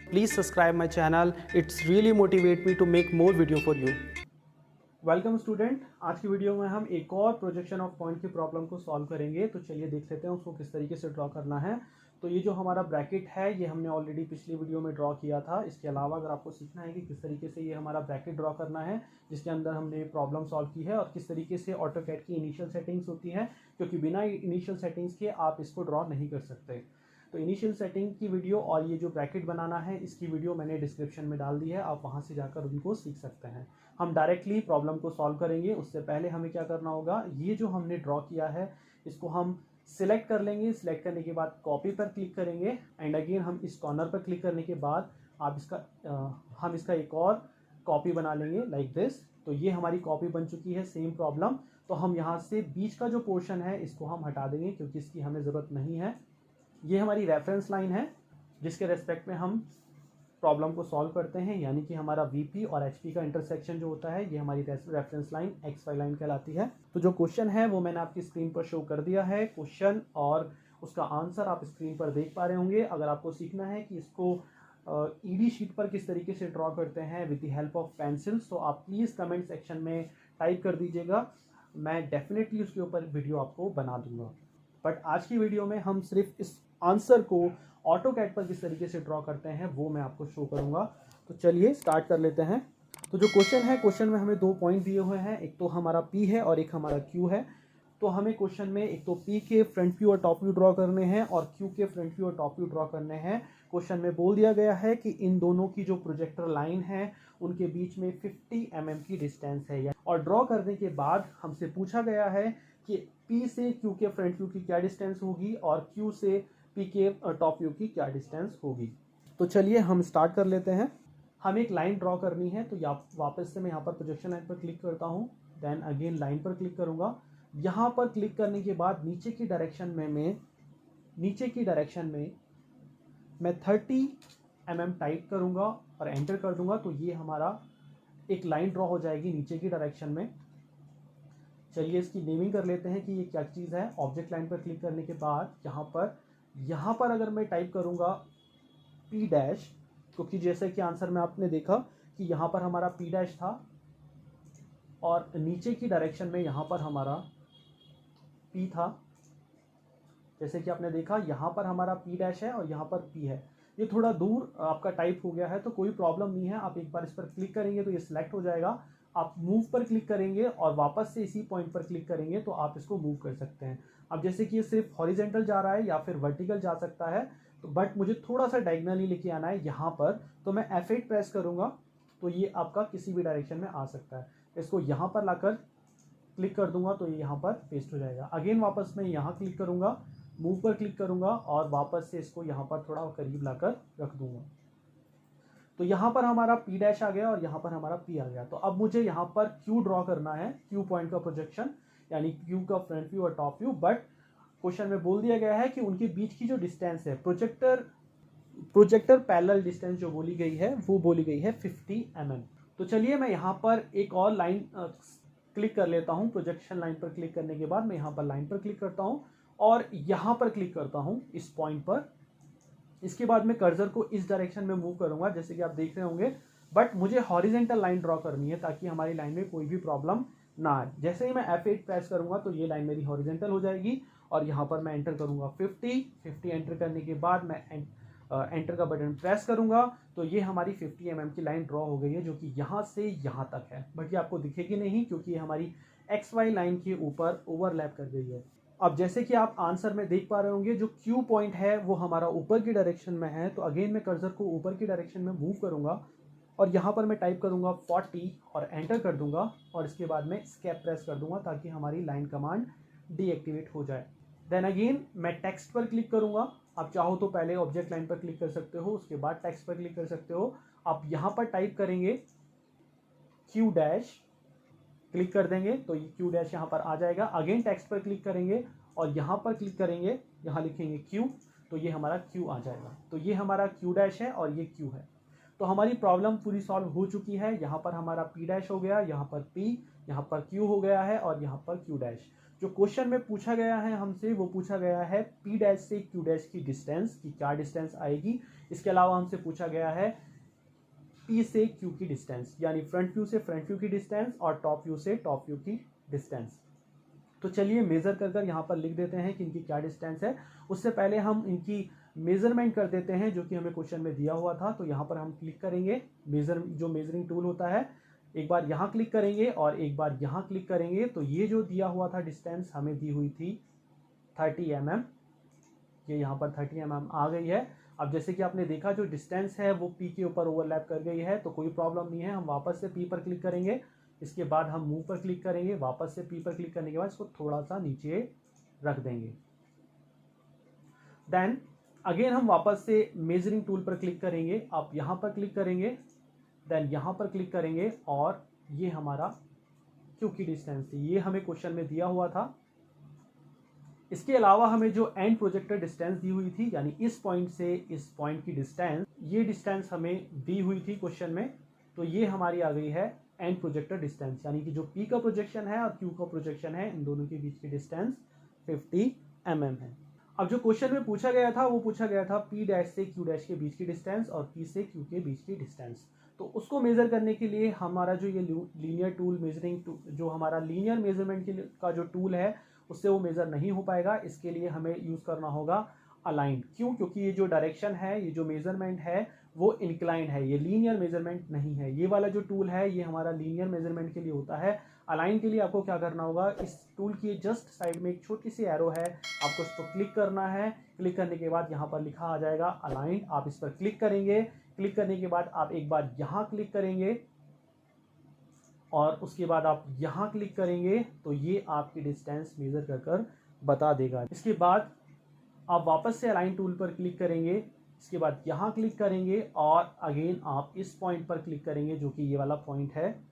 Please subscribe my channel. It's really motivate me to make more video for you. Welcome student, आज की video में हम एक और प्रोजेक्शन ऑफ पॉइंट की प्रॉब्लम को सॉल्व करेंगे। तो चलिए देख लेते हैं उसको किस तरीके से ड्रॉ करना है। तो ये जो हमारा ब्रैकेट है ये हमने ऑलरेडी पिछली वीडियो में ड्रॉ किया था। इसके अलावा अगर आपको सीखना है कि किस तरीके से ये हमारा ब्रैकेट ड्रॉ करना है जिसके अंदर हमने प्रॉब्लम सॉल्व की है और किस तरीके से ऑटोकैड की इनिशियल सेटिंग्स होती है, क्योंकि बिना इनिशियल सेटिंग्स के आप इसको ड्रॉ नहीं कर सकते। तो इनिशियल सेटिंग की वीडियो और ये जो ब्रैकेट बनाना है इसकी वीडियो मैंने डिस्क्रिप्शन में डाल दी है, आप वहाँ से जाकर उनको सीख सकते हैं। हम डायरेक्टली प्रॉब्लम को सॉल्व करेंगे। उससे पहले हमें क्या करना होगा, ये जो हमने ड्रॉ किया है इसको हम सिलेक्ट कर लेंगे। सिलेक्ट करने के बाद कॉपी पर क्लिक करेंगे एंड अगेन हम इस कॉर्नर पर क्लिक करने के बाद हम इसका एक और कॉपी बना लेंगे लाइक दिस। तो ये हमारी कॉपी बन चुकी है सेम प्रॉब्लम। तो हम यहाँ से बीच का जो पोर्शन है इसको हम हटा देंगे क्योंकि इसकी हमें ज़रूरत नहीं है। ये हमारी रेफरेंस लाइन है जिसके रेस्पेक्ट में हम प्रॉब्लम को सॉल्व करते हैं, यानी कि हमारा वीपी और एचपी का इंटरसेक्शन जो होता है ये हमारी reference line X Y line कहलाती है। तो जो क्वेश्चन है वो मैंने आपकी स्क्रीन पर शो कर दिया है। क्वेश्चन और उसका आंसर आप स्क्रीन पर देख पा रहे होंगे। अगर आपको सीखना है कि इसको ईडी शीट पर किस तरीके से ड्रॉ करते हैं with the help of pencils, तो आप प्लीज़ कमेंट सेक्शन में टाइप कर दीजिएगा। मैं डेफिनेटली उसके ऊपर वीडियो आपको बना दूंगा। बट आज की वीडियो में हम सिर्फ इस आंसर को ऑटोकैड पर किस तरीके से ड्रॉ करते हैं वो मैं आपको शो करूंगा। तो चलिए स्टार्ट कर लेते हैं। तो जो क्वेश्चन है, क्वेश्चन में हमें दो पॉइंट दिए हुए हैं, एक तो हमारा पी है और एक हमारा क्यू है। तो हमें क्वेश्चन में एक तो पी के फ्रंट व्यू और टॉप व्यू ड्रॉ करने हैं और क्यू के फ्रंट व्यू और टॉप व्यू ड्रॉ करने हैं। क्वेश्चन में बोल दिया गया है कि इन दोनों की जो प्रोजेक्टर लाइन है उनके बीच में 50 mm की डिस्टेंस है। और ड्रॉ करने के बाद हमसे पूछा गया है कि पी से क्यू के फ्रंट व्यू की क्या डिस्टेंस होगी और क्यू से पी के टॉप व्यू की क्या डिस्टेंस होगी। तो चलिए हम स्टार्ट कर लेते हैं। हमें एक लाइन ड्रॉ करनी है, तो वापस से मैं यहाँ पर प्रोजेक्शन लाइन पर क्लिक करता हूँ, देन अगेन लाइन पर क्लिक करूँगा। यहाँ पर क्लिक करने के बाद नीचे की डायरेक्शन में मैं 30 mm टाइप करूँगा और एंटर कर दूंगा। तो ये हमारा एक लाइन ड्रॉ हो जाएगी नीचे की डायरेक्शन में। चलिए इसकी नेमिंग कर लेते हैं कि ये क्या चीज़ है। ऑब्जेक्ट लाइन पर क्लिक करने के बाद यहाँ पर अगर मैं टाइप करूँगा पी डैश, क्योंकि जैसे कि आंसर में आपने देखा कि यहाँ पर हमारा पी डैश था और नीचे की डायरेक्शन में यहाँ पर हमारा पी था। जैसे कि आपने देखा यहाँ पर हमारा पी डैश है और यहाँ पर पी है। ये थोड़ा दूर आपका टाइप हो गया है तो कोई प्रॉब्लम नहीं है। आप एक बार इस पर क्लिक करेंगे तो ये सिलेक्ट हो जाएगा। आप मूव पर क्लिक करेंगे और वापस से इसी पॉइंट पर क्लिक करेंगे तो आप इसको मूव कर सकते हैं। अब जैसे कि ये सिर्फ हॉरिजेंटल जा रहा है या फिर वर्टिकल जा सकता है, तो बट मुझे थोड़ा सा डायगनली लेके आना है यहाँ पर, तो मैं F8 प्रेस करूँगा तो ये आपका किसी भी डायरेक्शन में आ सकता है। इसको यहाँ पर लाकर क्लिक कर दूंगा तो ये यहाँ पर पेस्ट हो जाएगा। अगेन वापस मैं यहाँ क्लिक करूँगा, मूव पर क्लिक करूँगा और वापस से इसको यहाँ पर थोड़ा करीब लाकर रख दूंगा। तो यहाँ पर हमारा पी डैश आ गया और यहाँ पर हमारा पी आ गया। तो अब मुझे यहाँ पर क्यू ड्रॉ करना है, क्यू पॉइंट का प्रोजेक्शन, यानी क्यू का फ्रंट व्यू और टॉप व्यू। बट क्वेश्चन में बोल दिया गया है कि उनके बीच की जो डिस्टेंस है, प्रोजेक्टर पैरेलल डिस्टेंस जो बोली गई है वो बोली गई है 50 mm। तो चलिए मैं यहाँ पर एक और लाइन क्लिक कर लेता हूँ। प्रोजेक्शन लाइन पर क्लिक करने के बाद मैं यहाँ पर लाइन पर क्लिक करता हूँ और यहाँ पर क्लिक करता हूँ इस पॉइंट पर। इसके बाद मैं कर्सर को इस डायरेक्शन में मूव करूंगा जैसे कि आप देख रहे होंगे, बट मुझे हॉरिजेंटल लाइन ड्रॉ करनी है ताकि हमारी लाइन में कोई भी प्रॉब्लम ना आए। जैसे ही मैं F8 प्रेस करूंगा तो ये लाइन मेरी हॉरिजेंटल हो जाएगी और यहाँ पर मैं एंटर करूंगा 50 एंटर करने के बाद मैं एंटर का बटन प्रेस करूंगा तो ये हमारी 50 mm की लाइन ड्रॉ हो गई है, जो कि यहाँ से यहाँ तक है। बट ये आपको दिखेगी नहीं क्योंकि ये हमारी XY लाइन के ऊपर ओवरलैप कर गई है। अब जैसे कि आप आंसर में देख पा रहे होंगे, जो क्यू पॉइंट है वो हमारा ऊपर की डायरेक्शन में है। तो अगेन मैं कर्सर को ऊपर की डायरेक्शन में मूव करूंगा और यहाँ पर मैं टाइप करूंगा 40 और एंटर कर दूंगा और इसके बाद मैं एस्केप प्रेस कर दूंगा ताकि हमारी लाइन कमांड डीएक्टिवेट हो जाए। देन अगेन मैं टेक्स्ट पर क्लिक करूंगा। आप चाहो तो पहले ऑब्जेक्ट लाइन पर क्लिक कर सकते हो, उसके बाद टेक्स्ट पर क्लिक कर सकते हो। आप यहाँ पर टाइप करेंगे क्यू डैश, क्लिक कर देंगे तो ये क्यू डैश यहाँ पर आ जाएगा। अगेन टेक्स्ट पर क्लिक करेंगे और यहाँ पर क्लिक करेंगे, यहाँ लिखेंगे क्यू, तो ये हमारा क्यू आ जाएगा। तो ये हमारा क्यू डैश है और ये क्यू है। तो हमारी प्रॉब्लम पूरी सॉल्व हो चुकी है। यहाँ पर हमारा पी डैश हो गया, यहाँ पर पी, यहाँ पर क्यू हो गया है और यहाँ पर क्यू डैश। जो क्वेश्चन में पूछा गया है हमसे वो पूछा गया है P डैश से Q डैश की डिस्टेंस की क्या डिस्टेंस आएगी। इसके अलावा हमसे पूछा गया है P से Q की डिस्टेंस, यानी फ्रंट व्यू से फ्रंट व्यू की डिस्टेंस और टॉप व्यू से टॉप व्यू की डिस्टेंस। तो चलिए मेजर कर यहाँ पर लिख देते हैं कि इनकी क्या डिस्टेंस है। उससे पहले हम इनकी मेजरमेंट कर देते हैं जो कि हमें क्वेश्चन में दिया हुआ था। तो यहाँ पर हम क्लिक करेंगे, जो मेजरिंग टूल होता है, एक बार यहाँ क्लिक करेंगे और एक बार यहाँ क्लिक करेंगे। तो ये जो दिया हुआ था डिस्टेंस हमें दी हुई थी 30 mm, ये यहाँ पर 30 mm आ गई है। अब जैसे कि आपने देखा जो डिस्टेंस है वो P के ऊपर ओवरलैप कर गई है, तो कोई प्रॉब्लम नहीं है। हम वापस से P पर क्लिक करेंगे, इसके बाद हम मूव पर क्लिक करेंगे, वापस से P पर क्लिक करने के बाद इसको थोड़ा सा नीचे रख देंगे। देन अगेन हम वापस से मेजरिंग टूल पर क्लिक करेंगे, आप यहाँ पर क्लिक करेंगे, देन यहाँ पर क्लिक करेंगे और ये हमारा Q की डिस्टेंस थी, ये हमें क्वेश्चन में दिया हुआ था। इसके अलावा हमें जो एंड प्रोजेक्टर डिस्टेंस दी हुई थी, यानी इस पॉइंट से इस पॉइंट की डिस्टेंस, ये डिस्टेंस हमें दी हुई थी क्वेश्चन में। तो ये हमारी आ गई है एंड प्रोजेक्टर डिस्टेंस, यानी कि जो P का प्रोजेक्शन है और Q का प्रोजेक्शन है, इन दोनों के बीच की डिस्टेंस 50 mm है। अब जो क्वेश्चन में पूछा गया था वो पूछा गया था P डैश से Q डैश के बीच की डिस्टेंस और P से Q के बीच की डिस्टेंस। तो उसको मेजर करने के लिए हमारा जो ये लीनियर टूल मेजरिंग जो हमारा लीनियर मेजरमेंट का जो टूल है उससे वो मेजर नहीं हो पाएगा। इसके लिए हमें यूज करना होगा अलाइन। क्यों? क्योंकि ये जो डायरेक्शन है, ये जो मेजरमेंट है वो इंक्लाइन है, ये लीनियर मेजरमेंट नहीं है। ये वाला जो टूल है ये हमारा लीनियर मेजरमेंट के लिए होता है। अलाइन के लिए आपको क्या करना होगा, इस टूल की जस्ट साइड में एक छोटी सी एरो है, आपको इस पर क्लिक करना है। क्लिक करने के बाद यहाँ पर लिखा आ जाएगा अलाइन, आप इस पर क्लिक करेंगे। क्लिक करने के बाद आप एक बार यहाँ क्लिक करेंगे और उसके बाद आप यहाँ क्लिक करेंगे, तो ये आपकी डिस्टेंस मेजर कर बता देगा। इसके बाद आप वापस से अलाइन टूल पर क्लिक करेंगे, इसके बाद यहाँ क्लिक करेंगे और अगेन आप इस पॉइंट पर क्लिक करेंगे जो कि ये वाला पॉइंट है।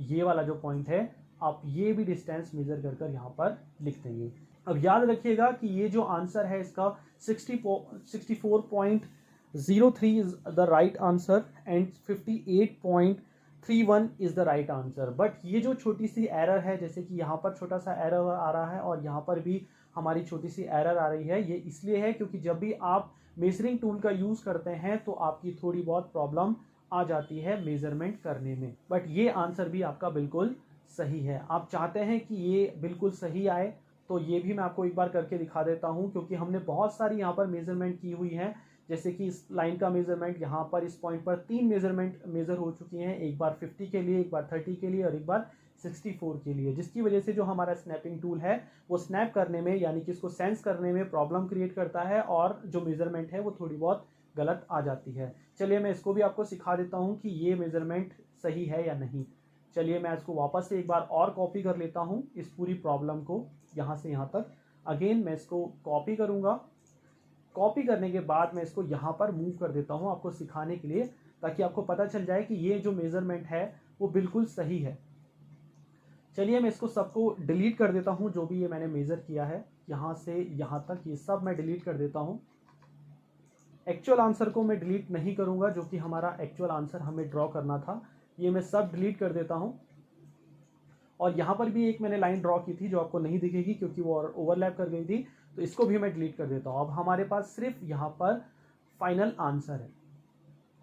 ये वाला जो पॉइंट है आप ये भी डिस्टेंस मेजर कर यहाँ पर लिख देंगे। अब याद रखिएगा कि ये जो आंसर है इसका 64.03 is the right answer and 58.31 is the right answer. But ये जो छोटी सी एरर है, जैसे कि यहाँ पर छोटा सा एरर आ रहा है और यहाँ पर भी हमारी छोटी सी एरर आ रही है, ये इसलिए है क्योंकि जब भी आप मेजरिंग टूल का यूज करते हैं तो आपकी थोड़ी बहुत प्रॉब्लम आ जाती है मेजरमेंट करने में। बट ये आंसर भी आपका बिल्कुल सही है। आप चाहते हैं कि ये बिल्कुल सही आए तो ये भी मैं आपको एक बार करके दिखा देता हूं, क्योंकि हमने बहुत सारी यहाँ पर मेजरमेंट की हुई है। जैसे कि इस लाइन का मेजरमेंट यहाँ पर इस पॉइंट पर 3 मेजरमेंट मेजर हो चुकी हैं, एक बार 50 के लिए, एक बार 30 के लिए और एक बार 64 के लिए, जिसकी वजह से जो हमारा स्नैपिंग टूल है वो स्नैप करने में, यानी कि इसको सेंस करने में प्रॉब्लम क्रिएट करता है और जो मेजरमेंट है वो थोड़ी बहुत गलत आ जाती है। चलिए मैं इसको भी आपको सिखा देता हूँ कि ये मेजरमेंट सही है या नहीं। चलिए मैं इसको वापस से एक बार और कॉपी कर लेता हूँ, इस पूरी प्रॉब्लम को यहाँ से यहाँ तक। अगेन मैं इसको कॉपी करूँगा, कॉपी करने के बाद मैं इसको यहाँ पर मूव कर देता हूँ आपको सिखाने के लिए, ताकि आपको पता चल जाए कि ये जो मेजरमेंट है वो बिल्कुल सही है। चलिए मैं इसको सबको डिलीट कर देता हूँ, जो भी ये मैंने मेज़र किया है यहाँ से यहाँ तक, ये सब मैं डिलीट कर देता हूँ। एक्चुअल आंसर को मैं डिलीट नहीं करूँगा, जो कि हमारा एक्चुअल आंसर हमें ड्रॉ करना था, ये मैं सब डिलीट कर देता हूँ। और यहाँ पर भी एक मैंने लाइन ड्रॉ की थी जो आपको नहीं दिखेगी क्योंकि वो ओवरलैप कर गई थी, तो इसको भी मैं डिलीट कर देता हूँ। अब हमारे पास सिर्फ यहाँ पर फाइनल आंसर है।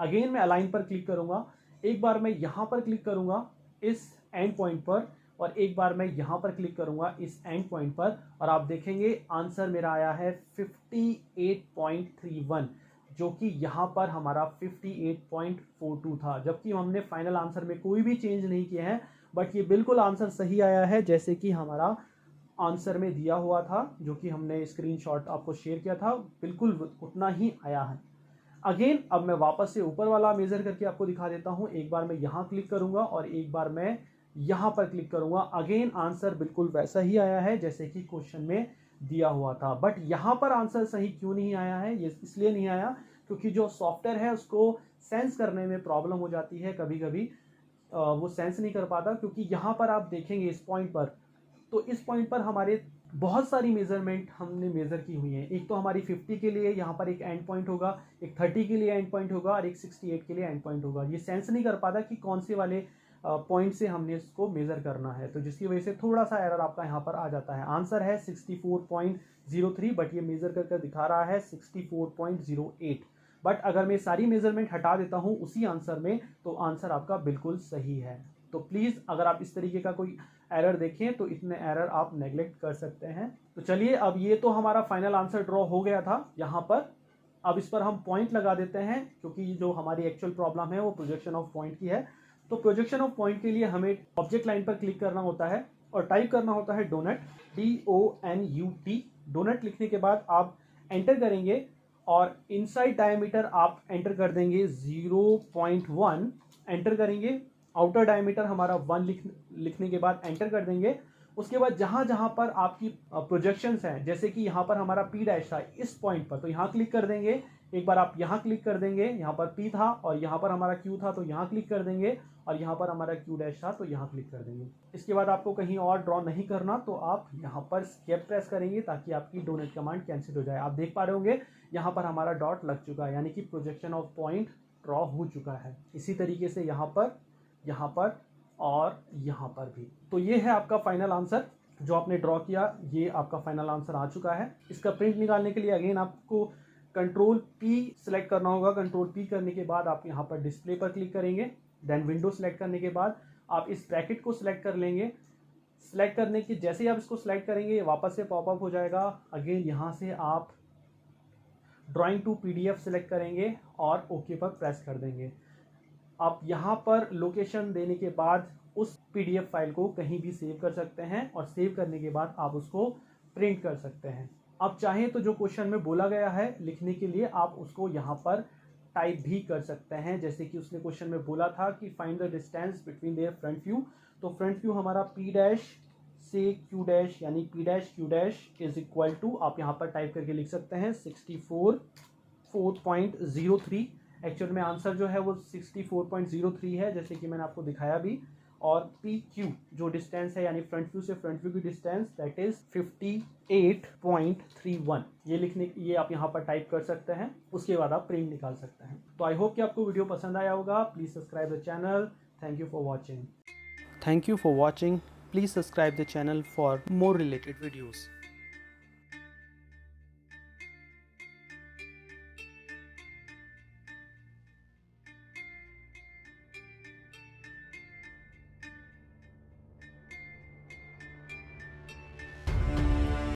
अगेन मैं अलाइन पर क्लिक करूँगा, एक बार मैं यहाँ पर क्लिक करूँगा इस एंड पॉइंट पर और एक बार मैं यहाँ पर क्लिक करूँगा इस एंड पॉइंट पर, और आप देखेंगे आंसर मेरा आया है 58.31, जो कि यहाँ पर हमारा 58.42 था, जबकि हमने फाइनल आंसर में कोई भी चेंज नहीं किए हैं। बट ये बिल्कुल आंसर सही आया है जैसे कि हमारा आंसर में दिया हुआ था, जो कि हमने स्क्रीनशॉट आपको शेयर किया था, बिल्कुल उतना ही आया है। अगेन अब मैं वापस से ऊपर वाला मेजर करके आपको दिखा देता हूँ। एक बार मैं यहाँ क्लिक करूँगा और एक बार मैं यहाँ पर क्लिक करूँगा। अगेन आंसर बिल्कुल वैसा ही आया है जैसे कि क्वेश्चन में दिया हुआ था। बट यहाँ पर आंसर सही क्यों नहीं आया है, ये इसलिए नहीं आया क्योंकि जो सॉफ्टवेयर है उसको सेंस करने में प्रॉब्लम हो जाती है, कभी कभी वो सेंस नहीं कर पाता। क्योंकि यहाँ पर आप देखेंगे इस पॉइंट पर, तो इस पॉइंट पर हमारे बहुत सारी मेजरमेंट हमने मेजर की हुई हैं। एक तो हमारी 50 के लिए यहाँ पर एक एंड पॉइंट होगा, एक 30 के लिए एंड पॉइंट होगा और एक 68 के लिए एंड पॉइंट होगा। ये सेंस नहीं कर पाता कि कौन से वाले पॉइंट से हमने इसको मेज़र करना है, तो जिसकी वजह से थोड़ा सा एरर आपका यहाँ पर आ जाता है। आंसर है 64.03, बट ये मेज़र कर दिखा रहा है 64.08। बट अगर मैं सारी मेजरमेंट हटा देता हूँ उसी आंसर में, तो आंसर आपका बिल्कुल सही है। तो प्लीज़ अगर आप इस तरीके का कोई एरर देखें तो इतने एरर आप नेग्लेक्ट कर सकते हैं। तो चलिए, अब ये तो हमारा फाइनल आंसर ड्रॉ हो गया था यहाँ पर। अब इस पर हम पॉइंट लगा देते हैं, क्योंकि जो हमारी एक्चुअल प्रॉब्लम है वो प्रोजेक्शन ऑफ पॉइंट की है। तो प्रोजेक्शन ऑफ पॉइंट के लिए हमें ऑब्जेक्ट लाइन पर क्लिक करना होता है और टाइप करना होता है डोनट, DONUT। डोनट लिखने के बाद आप एंटर करेंगे और इनसाइड डायमीटर आप एंटर कर देंगे 0.1, एंटर करेंगे। आउटर डायमीटर हमारा 1 लिखने के बाद एंटर कर देंगे। उसके बाद जहां जहां पर आपकी प्रोजेक्शंस हैं, जैसे कि यहाँ पर हमारा P डैश था इस पॉइंट पर, तो यहाँ क्लिक कर देंगे। एक बार आप यहाँ क्लिक कर देंगे, यहाँ पर P था और यहाँ पर हमारा Q था, तो यहाँ क्लिक कर देंगे, और यहाँ पर हमारा Q डैश था तो यहाँ क्लिक कर देंगे। इसके बाद आपको कहीं और ड्रॉ नहीं करना, तो आप यहाँ पर एस्केप प्रेस करेंगे ताकि आपकी डोनेट कमांड कैंसिल हो जाए। आप देख पा रहे होंगे यहाँ पर हमारा डॉट लग चुका है, यानी कि प्रोजेक्शन ऑफ पॉइंट ड्रॉ हो चुका है। इसी तरीके से यहाँ पर और यहाँ पर भी। तो ये है आपका फाइनल आंसर जो आपने ड्रॉ किया, ये आपका फाइनल आंसर आ चुका है। इसका प्रिंट निकालने के लिए अगेन आपको कंट्रोल P सेलेक्ट करना होगा। कंट्रोल P करने के बाद आप यहाँ पर डिस्प्ले पर क्लिक करेंगे। देन विंडो सेलेक्ट करने के बाद आप इस ब्रैकेट को सिलेक्ट कर लेंगे। सिलेक्ट करने के जैसे ही आप इसको सिलेक्ट करेंगे वापस से पॉपअप हो जाएगा। अगेन यहाँ से आप ड्राइंग टू PDF सेलेक्ट करेंगे और ओके पर प्रेस कर देंगे। आप यहाँ पर लोकेशन देने के बाद उस PDF फाइल को कहीं भी सेव कर सकते हैं और सेव करने के बाद आप उसको प्रिंट कर सकते हैं। आप चाहें तो जो क्वेश्चन में बोला गया है लिखने के लिए आप उसको यहाँ पर टाइप भी कर सकते हैं। जैसे कि उसने क्वेश्चन में बोला था कि find the distance between their front view, तो फ्रंट व्यू हमारा P डैश से Q डैश यानी P dash Q dash is equal to, आप यहाँ पर टाइप करके लिख सकते हैं 64.03। एक्चुअल में आंसर जो है वो 64.03 है, जैसे कि मैंने आपको दिखाया भी। और PQ जो डिस्टेंस है यानी फ्रंट व्यू से फ्रंट व्यू की डिस्टेंस, दैट इज 58.31। ये आप यहाँ पर टाइप कर सकते हैं। उसके बाद आप प्रिंट निकाल सकते हैं। तो आई होप कि आपको वीडियो पसंद आया होगा। Please subscribe the channel. Thank you for watching. Please subscribe the channel for more related videos.